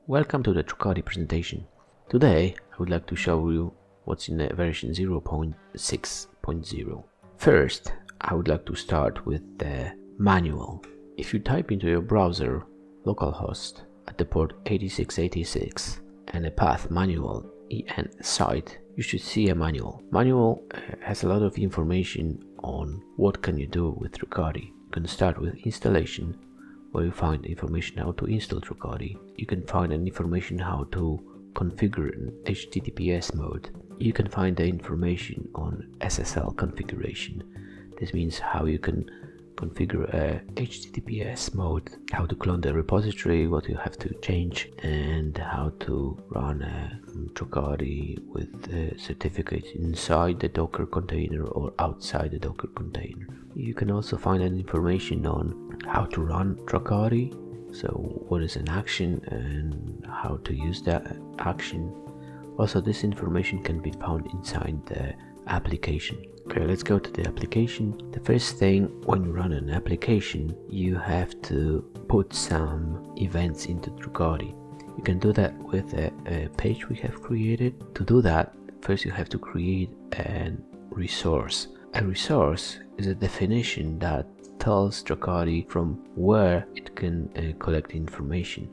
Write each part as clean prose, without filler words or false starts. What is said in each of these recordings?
Welcome to the TRACARDI presentation. Today I would like to show you what's in version 0.6.0. First, I would like to start with the manual. If you type into your browser localhost at the port 8686 and a path manual en site, you should see a manual. Manual has a lot of information on what can you do with TRACARDI. You can start with installation, where you find information how to install TRACARDI. You can find information how to configure an HTTPS mode. You can find the information on SSL configuration. This means how you can configure a HTTPS mode, how to clone the repository, what you have to change, and how to run a TRACARDI with certificates inside the Docker container or outside the Docker container. You can also find information on how to run TRACARDI, so what is an action and how to use that action. Also, this information can be found inside the application. Okay, let's go to the application. The first thing, when you run an application, you have to put some events into TRACARDI. You can do that with a page we have created. To do that, first you have to create a resource. A resource is a definition that tells TRACARDI from where it can collect information.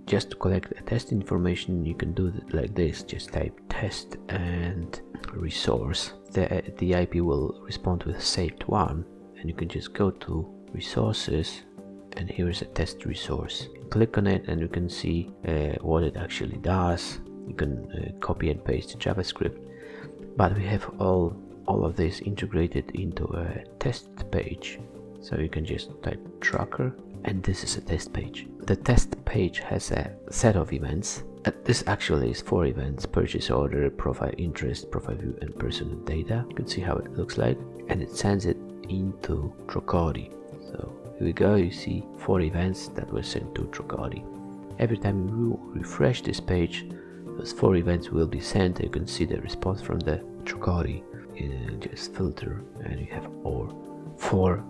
Just to collect a test information, you can do it like this. Just type test and resource. The IP will respond with saved one, and you can just go to resources, and here is a test resource. Click on it and you can see what it actually does. You can copy and paste JavaScript, but we have all of this integrated into a test page. So you can just type tracker, and this is a test page. The test page has a set of events. This actually is 4 events: purchase order, profile interest, profile view, and personal data. You can see how it looks like, and it sends it into TRACARDI. So here we go, you see 4 events that were sent to TRACARDI. Every time you refresh this page, those 4 events will be sent. You can see the response from the TRACARDI. You just filter and you have all 4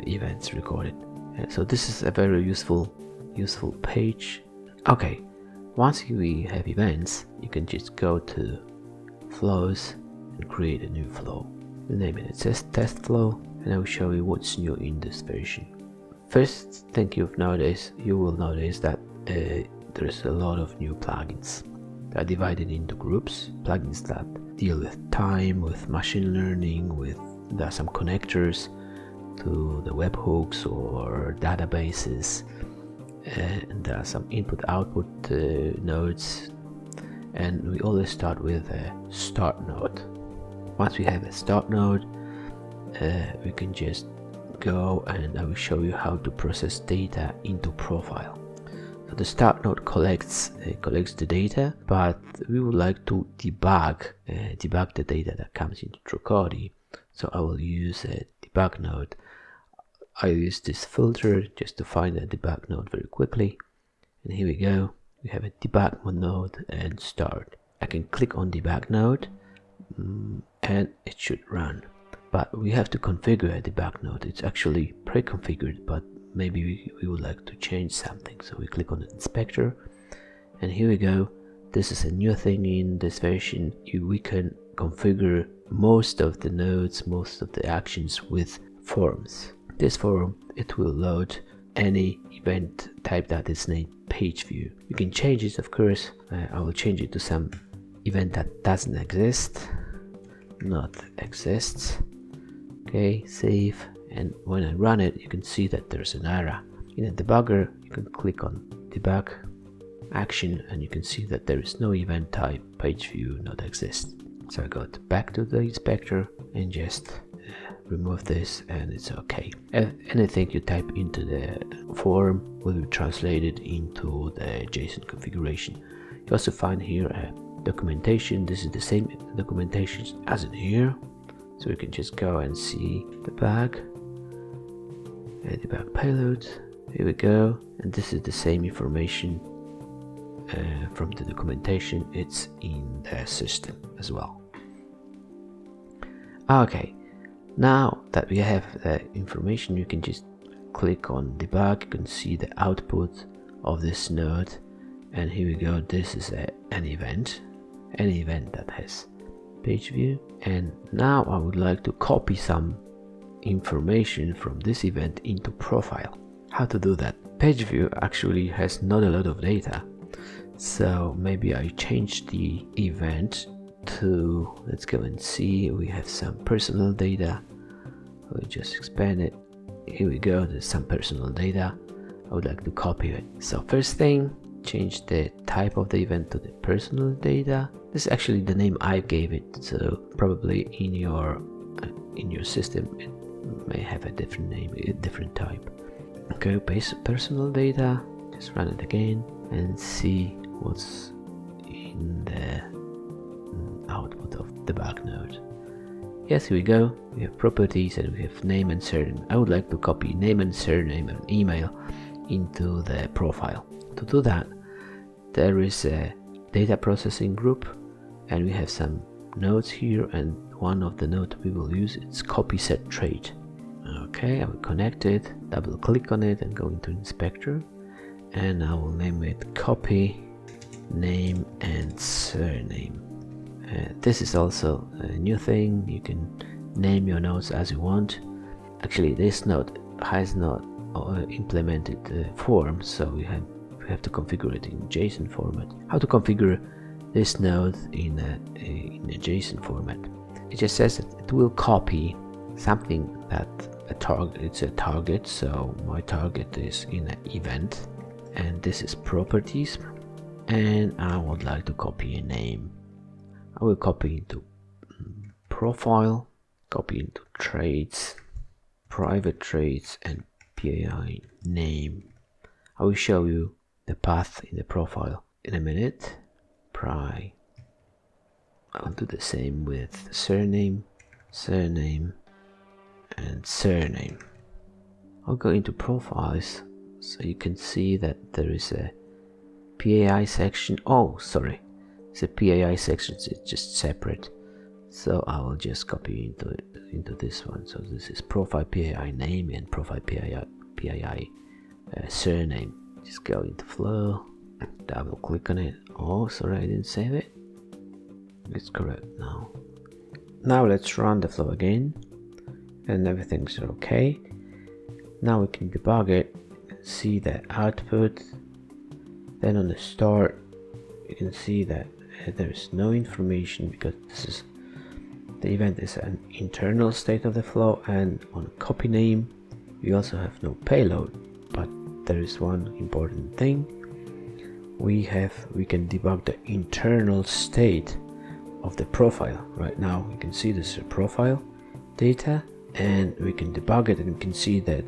events recorded. So this is a very useful page. Okay, once we have events, you can just go to flows and create a new flow. The name it says test flow, and I will show you what's new in this version. First thing you will notice that there's a lot of new plugins. They are divided into groups. Plugins that deal with time, with machine learning, there are some connectors to the webhooks or databases, and there are some input-output nodes, and we always start with a start node. Once we have a start node, we can just go, and I will show you how to process data into profile. So the start node collects the data, but we would like to debug the data that comes into TRACARDI. So I will use a debug node. I use this filter just to find a debug node very quickly, and here we go. We have a debug node and start. I can click on debug node and it should run, but we have to configure a debug node. It's actually pre-configured, but maybe we would like to change something. So we click on the inspector, and here we go. This is a new thing in this version. We can configure most of the nodes, most of the actions with forms. This form, it will load any event type that is named page view. You can change it, of course. I will change it to some event that doesn't exist, not exists. Okay, save, and when I run it, you can see that there's an error. In a debugger, you can click on debug action, and you can see that there is no event type page view not exist. So I go back to the inspector and just remove this, and it's okay. Anything you type into the form will be translated into the JSON configuration. You also find here a documentation. This is the same documentation as in here, so you can just go and see debug payload. Here we go, and this is the same information from the documentation. It's in the system as well. Okay, now that we have the information, you can just click on debug. You can see the output of this node, and here we go. This is an event that has page view. And now I would like to copy some information from this event into profile. How to do that? Page view actually has not a lot of data, so maybe I change the event to, let's go and see, we have some personal data. We'll just expand it. Here we go, there's some personal data. I would like to copy it. So first thing, change the type of the event to the personal data. This is actually the name I gave it, so probably in your system it may have a different name, a different type. Okay, paste personal data, just run it again and see what's in the output of the debug node. Yes, here we go. We have properties and we have name and surname. I would like to copy name and surname and email into the profile. To do that, there is a data processing group and we have some nodes here, and one of the nodes we will use is copy set trait. Okay, I will connect it, double click on it and go into inspector, and I will name it copy name and surname. This is also a new thing. You can name your nodes as you want. Actually, this node has not implemented form, so we have to configure it in JSON format. How to configure this node in a JSON format? It just says that it will copy something that it's a target. So my target is in an event, and this is properties, and I would like to copy a name. I will copy into profile, copy into traits, private traits, and PAI name. I will show you the path in the profile in a minute. I'll do the same with surname, and surname. I'll go into profiles so you can see that there is a PAI section. Oh, sorry, it's a PAI section, so it's just separate. So I will just copy into this one. So this is profile PAI name and profile PAI surname. Just go into flow, double click on it. Oh, sorry, I didn't save it. It's correct now. Now let's run the flow again, and everything's okay. Now we can debug it, see the output. Then on the start, you can see that there's no information because the event is an internal state of the flow, and on copy name we also have no payload. But there is one important thing. We can debug the internal state of the profile. Right now we can see this profile data, and we can debug it, and we can see that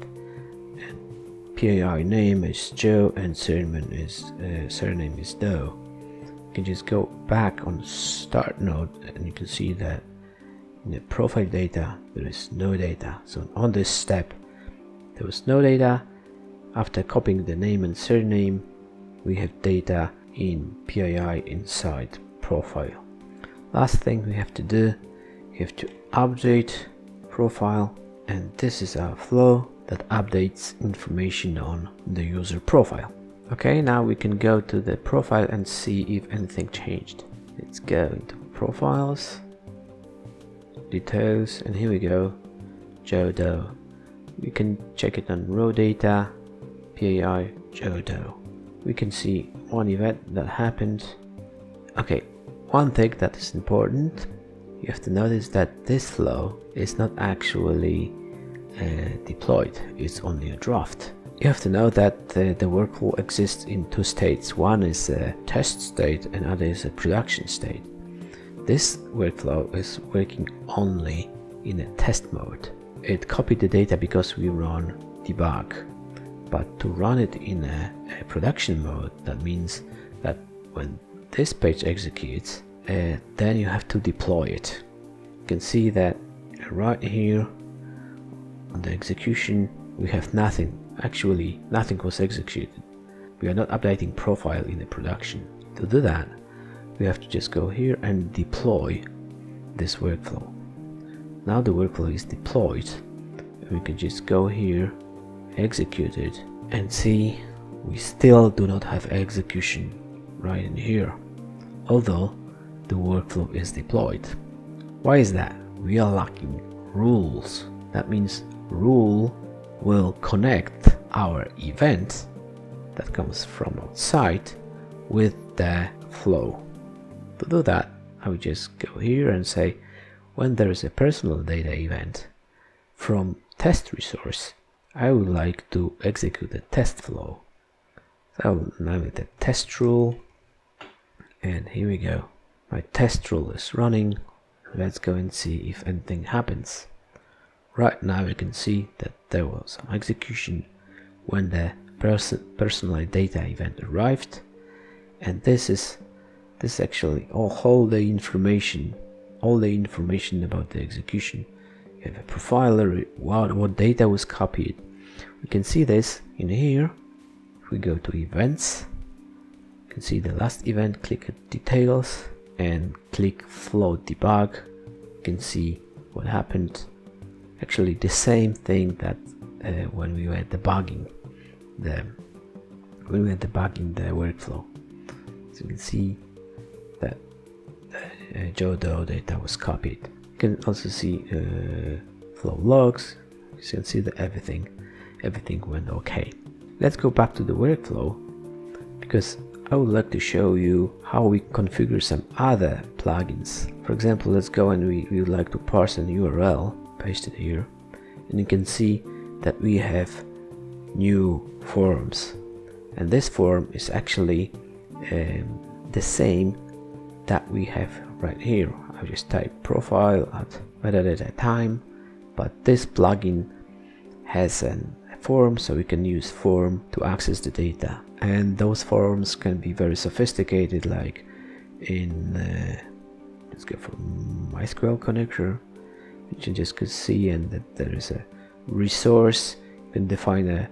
PAI name is Joe and surname is Doe. You can just go back on the start node, and you can see that in the profile data there is no data. So on this step there was no data. After copying the name and surname, we have data in PAI inside profile. Last thing we have to do, we have to update profile, and this is our flow that updates information on the user profile. Okay, now we can go to the profile and see if anything changed. Let's go into profiles, details, and here we go, Joe Doe. We can check it on raw data, PAI Joe Doe. We can see one event that happened. Okay, one thing that is important, you have to notice that this flow is not actually deployed, it's only a draft. You have to know that the workflow exists in two states. One is a test state and other is a production state. This workflow is working only in a test mode. It copied the data because we run debug, but to run it in a production mode, that means that when this page executes, then you have to deploy it. You can see that right here on the execution we have nothing. Actually, nothing was executed. We are not updating profile in the production. To do that, we have to just go here and deploy this workflow. Now the workflow is deployed, and we can just go here, execute it, and see we still do not have execution right in here, although the workflow is deployed. Why is that? We are lacking rules. That means rule will connect our event that comes from outside with the flow. To do that, I would just go here and say, when there is a personal data event from test resource, I would like to execute a test flow. So I will name it a test rule, and here we go. My test rule is running. Let's go and see if anything happens. Right now you can see that there was some execution when the personal data event arrived, and this actually all the information about the execution. You have a profiler, what data was copied. We can see this in here. If we go to events, you can see the last event, click at details and click flow debug. You can see what happened. Actually the same thing that when we were debugging the workflow. So you can see that Joe Doe data was copied. You can also see flow logs. You can see that everything went okay. Let's go back to the workflow, because I would like to show you how we configure some other plugins. For example, let's go and we would like to parse an URL, paste it here, and you can see that we have new forms, and this form is actually the same that we have right here. I just type profile at metadata time, but this plugin has a form, so we can use form to access the data, and those forms can be very sophisticated, like in let's go for MySQL connector, which you just could see, and that there is a resource. You can define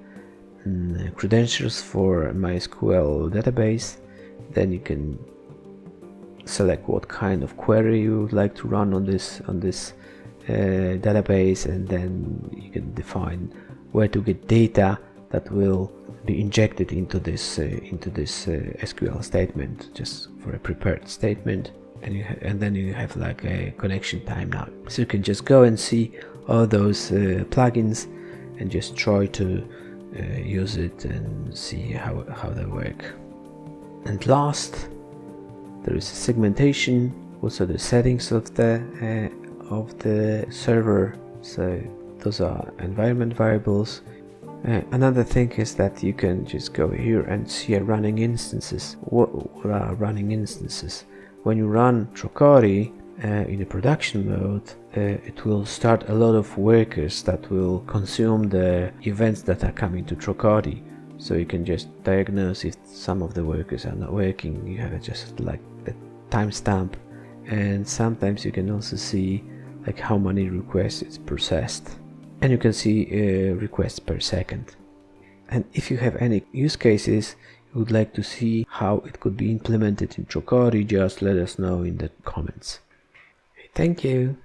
credentials for a MySQL database, then you can select what kind of query you would like to run on this database, and then you can define where to get data that will be injected into this SQL statement, just for a prepared statement, and then you have like a connection time now. So you can just go and see all those plugins and just try to use it and see how they work. And last, there is segmentation, also the settings of the server. So those are environment variables. Another thing is that you can just go here and see running instances. What are running instances? When you run TRACARDI in a production mode, it will start a lot of workers that will consume the events that are coming to TRACARDI. So you can just diagnose if some of the workers are not working. You have just like the timestamp, and sometimes you can also see like how many requests it's processed, and you can see requests per second. And if you have any use cases you would like to see how it could be implemented in TRACARDI, just let us know in the comments. Thank you.